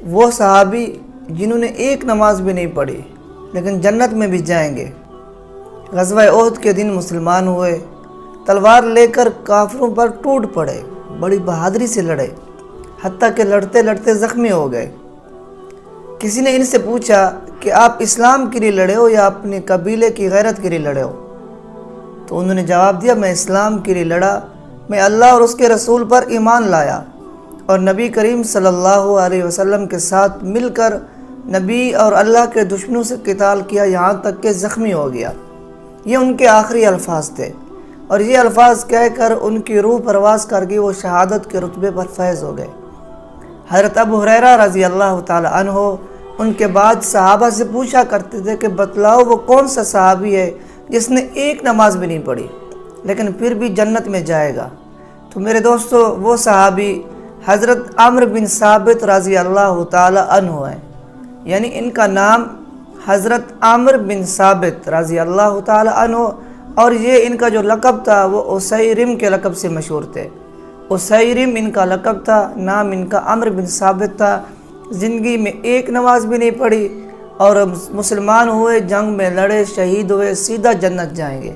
وہ صحابی جنہوں نے ایک نماز بھی نہیں پڑھی لیکن جنت میں بھی جائیں گے۔ غزوہ احد کے دن مسلمان ہوئے، تلوار لے کر کافروں پر ٹوٹ پڑے، بڑی بہادری سے لڑے، حتیٰ کہ لڑتے لڑتے زخمی ہو گئے۔ کسی نے ان سے پوچھا کہ آپ اسلام کے لیے لڑے ہو یا اپنے قبیلے کی غیرت کے لیے لڑے ہو؟ تو انہوں نے جواب دیا، میں اسلام کے لیے لڑا، میں اللہ اور اس کے رسول پر ایمان لایا اور نبی کریم صلی اللہ علیہ وسلم کے ساتھ مل کر نبی اور اللہ کے دشمنوں سے قتال کیا یہاں تک کہ زخمی ہو گیا۔ یہ ان کے آخری الفاظ تھے، اور یہ الفاظ کہہ کر ان کی روح پرواز کر گئی، وہ شہادت کے رتبے پر فیض ہو گئے۔ حضرت ابو ہریرہ رضی اللہ تعالی عنہ ان کے بعد صحابہ سے پوچھا کرتے تھے کہ بتلاؤ وہ کون سا صحابی ہے جس نے ایک نماز بھی نہیں پڑھی لیکن پھر بھی جنت میں جائے گا؟ تو میرے دوستو، وہ صحابی حضرت عمرو بن ثابت رضی اللہ تعالی عنہ ہیں، یعنی ان کا نام حضرت عمرو بن ثابت رضی اللہ تعالی عنہ، اور یہ ان کا جو لقب تھا وہ اسیرم کے لقب سے مشہور تھے۔ اسیرم ان کا لقب تھا، نام ان کا عمرو بن ثابت تھا۔ زندگی میں ایک نماز بھی نہیں پڑھی اور مسلمان ہوئے، جنگ میں لڑے، شہید ہوئے، سیدھا جنت جائیں گے۔